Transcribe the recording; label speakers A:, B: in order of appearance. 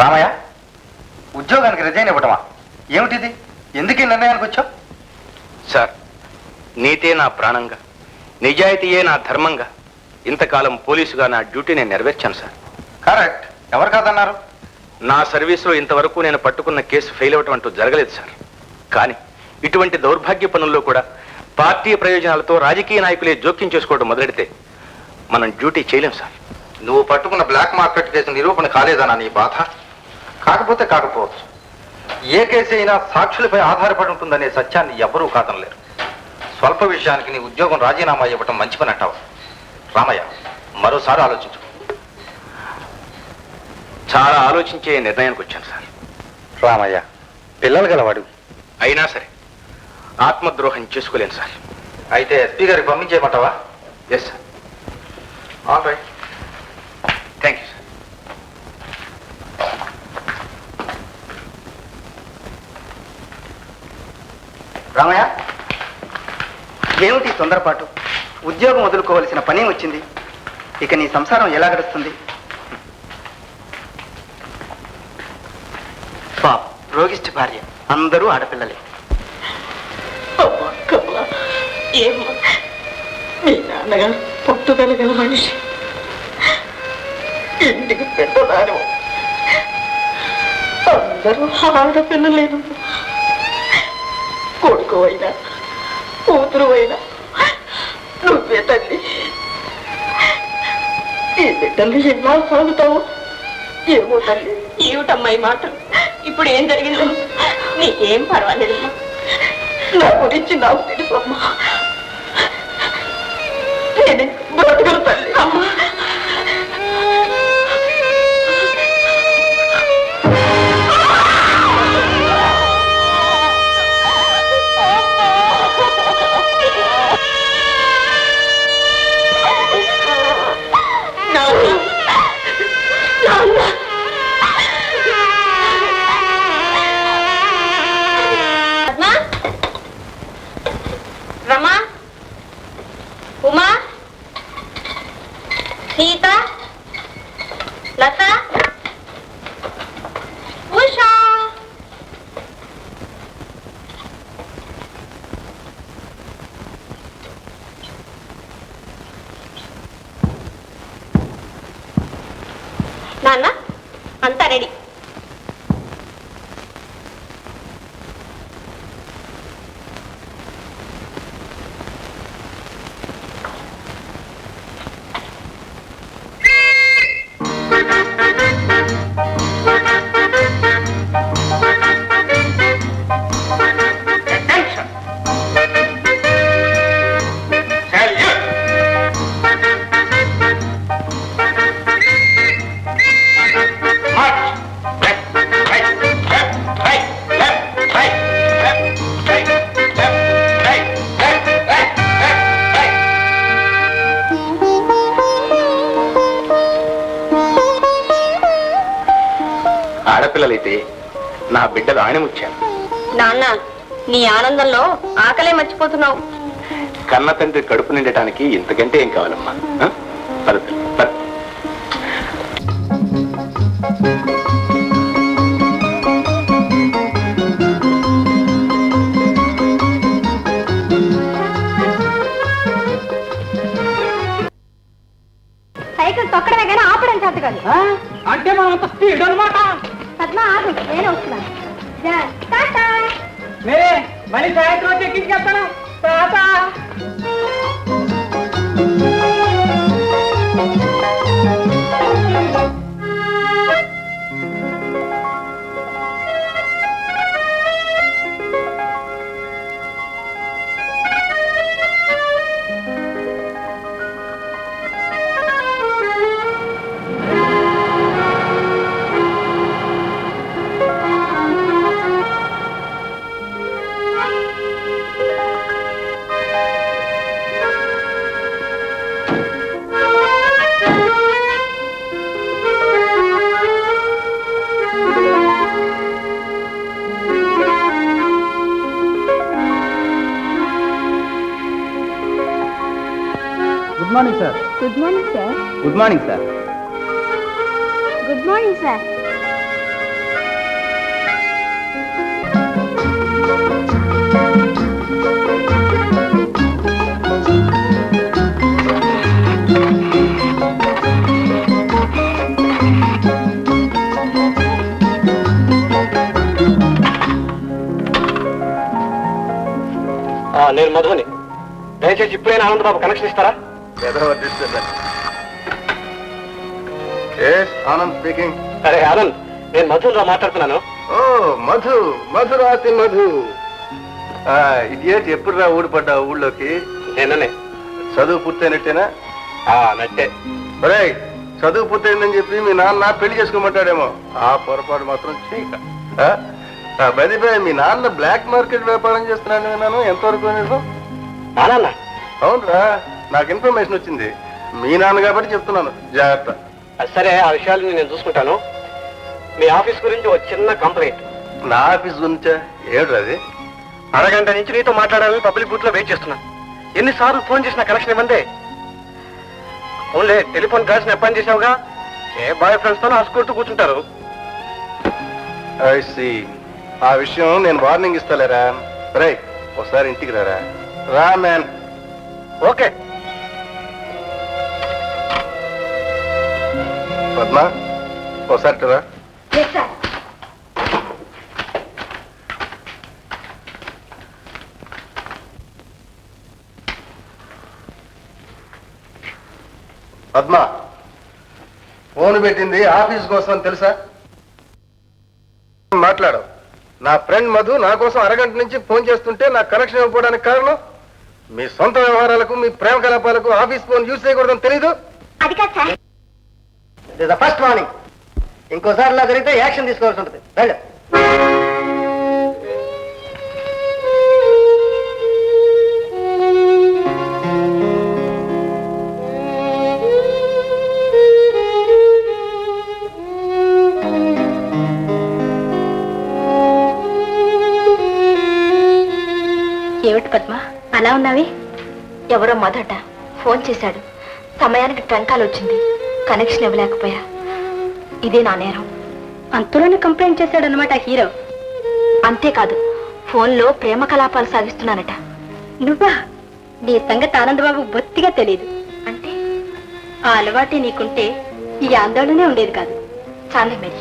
A: రామయ్య, ఉద్యోగానికి రిజైన్ ఇవ్వటమా? ఏమిటిది? ఎందుకు ఈ నిర్ణయానికి వచ్చావు?
B: సార్, నీతే నా ప్రాణంగా, నిజాయితీయే నా ధర్మంగా ఇంతకాలం పోలీసుగా నా డ్యూటీ నేను నెరవేర్చాను సార్.
A: కరెక్ట్. ఎవరు కాదన్నారు?
B: నా సర్వీసులో ఇంతవరకు నేను పట్టుకున్న కేసు ఫెయిల్ అవ్వటం అంటూ జరగలేదు సార్. కానీ ఇటువంటి దౌర్భాగ్య పనుల్లో కూడా పార్టీ ప్రయోజనాలతో రాజకీయ నాయకులే జోక్యం చేసుకోవడం మొదలెడితే మనం డ్యూటీ చేయలేం సార్.
A: నువ్వు పట్టుకున్న బ్లాక్ మార్కెట్ కేసు నిరూపణ కాలేదనా నీ బాధ? కాకపోతే కాకపోవచ్చు. ఏ కేసు అయినా సాక్షులపై ఆధారపడి ఉంటుందనే సత్యాన్ని ఎవ్వరూ కాదనలేరు. స్వల్ప విషయానికి నీ ఉద్యోగం రాజీనామా ఇవ్వటం మంచి పని అంటావు. రామయ్య, మరోసారి ఆలోచించు.
B: చాలా ఆలోచించే నిర్ణయానికి వచ్చాను సార్.
A: రామయ్య, పిల్లలు గలవాడు.
B: అయినా సరే ఆత్మద్రోహం చేసుకోలేను సార్.
A: అయితే ఎస్పీ గారికి పంపించేయమంటావా?
B: Yes sir.
A: All right.
B: Thank you sir.
C: Ramayya, ఏమిటి తొందరపాటు? ఉద్యోగం వదులుకోవలసిన పని వచ్చింది. ఇక నీ సంసారం ఎలా గడుస్తుంది? పాప రోగిష్టి భార్య, అందరూ ఆడపిల్లలే.
D: మీ నాన్నగారు పట్టుదల గల మనిషి, ఇంటికి పెద్దదారు, అందరూ ఆడపిల్లలేను. కొడుకు అయినా కూతురు అయినా నువ్వే తల్లి. ఈ బిడ్డల్ని ఎలా సాగుతావు ఏమో తల్లి.
E: ఏమిటమ్మా ఈ మాటలు? ఇప్పుడు ఏం జరిగిందో నీకేం పర్వాలేదమ్మా.
D: నా గురించి నాకు తెలుసమ్మా. నేను బ్రతకను తల్లి.
E: అమ్మా, రమా, ఉమా, సీత, లత, ఉషా. నాన్న, అంతా రెడీ.
B: ఆడపిల్లలైతే నా బిడ్డలు ఆణిముచ్చాను.
E: నాన్న, నీ ఆనందంలో ఆకలే మర్చిపోతున్నావు.
B: కన్న తండ్రి కడుపు నిండటానికి ఇంతకంటే ఏం కావాలమ్మా? పద పిల్ల, పద.
E: సైకిల్ తొక్కడమే కానీ ఆపడం చేత కాదు.
D: అంటే మనం అంత స్పీడ్ అనమాట.
E: పద్మా, ఆగు, నేను వస్తున్నాను.
D: మళ్ళీ సాయంత్రం ఎక్కించేస్తాను.
C: Good morning sir.
E: Good morning sir.
C: Good morning sir.
E: Good morning sir.
B: నేను మధుని, దయచేసి ఇప్పుడైనా ఆనందబాబు కనెక్షన్ ఇస్తారా?
A: ఆనంద్ స్పీకింగ్.
B: అరే ఆనంద్, నేను మధురా మాట్లాడుతున్నాను.
A: ఓ మధు, మధురాతి మధు. ఇడియట్, ఎప్పుడు రా ఊడిపడ్డా ఊళ్ళోకి?
B: నేననే.
A: చదువు పూర్తయినట్టేనా?
B: నట్టే.
A: ఒరే, చదువు పూర్తయిందని చెప్పి మీ నాన్న పెళ్లి చేసుకోమంటాడేమో. ఆ పొరపాటు మాత్రం చేయక. బదిపై మీ నాన్న బ్లాక్ మార్కెట్ వ్యాపారం చేస్తున్నాను విన్నాను. ఎంతవరకు నిజం?
B: నాన్న?
A: అవునరా, నాకు ఇన్ఫర్మేషన్ వచ్చింది. మీ నాన్న కాబట్టి చెప్తున్నాను, జాగ్రత్త.
B: సరే, ఆ విషయాలు నేను చూసుకుంటాను. మీ ఆఫీస్ గురించి ఒక చిన్న కంప్లైంట్.
A: నా ఆఫీస్ గురించా? ఏమిటి అది?
B: అరగంట నుంచి నీతో మాట్లాడాలని పబ్లిక్ బూత్ లో వెయిట్ చేస్తున్నాను. ఎన్నిసార్లు ఫోన్ చేసిన కనెక్షన్ ఇవ్వండి. ఓన్లే టెలిఫోన్ కాల్స్ పని చేసావుగా. ఏ బాయ్ ఫ్రెండ్స్ తో ఆసుకుంటూ కూర్చుంటారు.
A: ఆ విషయం నేను వార్నింగ్ ఇస్తాలేరా. రై, ఒకసారి ఇంటికి రారా. రా మ్యాన్.
B: ఓకే.
A: పద్మ, ఒకసారి రా. పద్మ, ఫోన్ పెట్టింది ఆఫీస్ కోసం తెలుసా? మాట్లాడు. నా ఫ్రెండ్ మధు నా కోసం అరగంట నుంచి ఫోన్ చేస్తుంటే నాకు కనెక్షన్ ఇవ్వడానికి కారణం మీ సొంత వ్యవహారాలకు, మీ ప్రేమ కలాపాలకు ఆఫీస్ ఫోన్ యూజ్ చేయకూడదని తెలీదు?
E: అది కాదు sir.
C: It is the first warning. ఇంకోసారి ఇలా జరిగితే యాక్షన్ తీసుకోవాల్సి ఉంటుంది. వెళ్ళు.
E: ఏమిటి పద్మ, అలా ఉన్నావి? ఎవరో మొదట ఫోన్ చేశాడు. సమయానికి ట్రంకాలు వచ్చింది, కనెక్షన్ ఇవ్వలేకపోయా. ఇదే నా నేరం. అంతలోనే కంప్లైంట్ చేశాడనమాట హీరో. అంతేకాదు, ఫోన్లో ప్రేమ కలాపాలు సాగిస్తున్నానట. నువ్వా? నీ సంగతి ఆనందబాబు బొత్తిగా తెలియదు. అంటే ఆ అలవాటే నీకుంటే ఈ ఆందోళనే ఉండేది కాదు. చాలే మరి.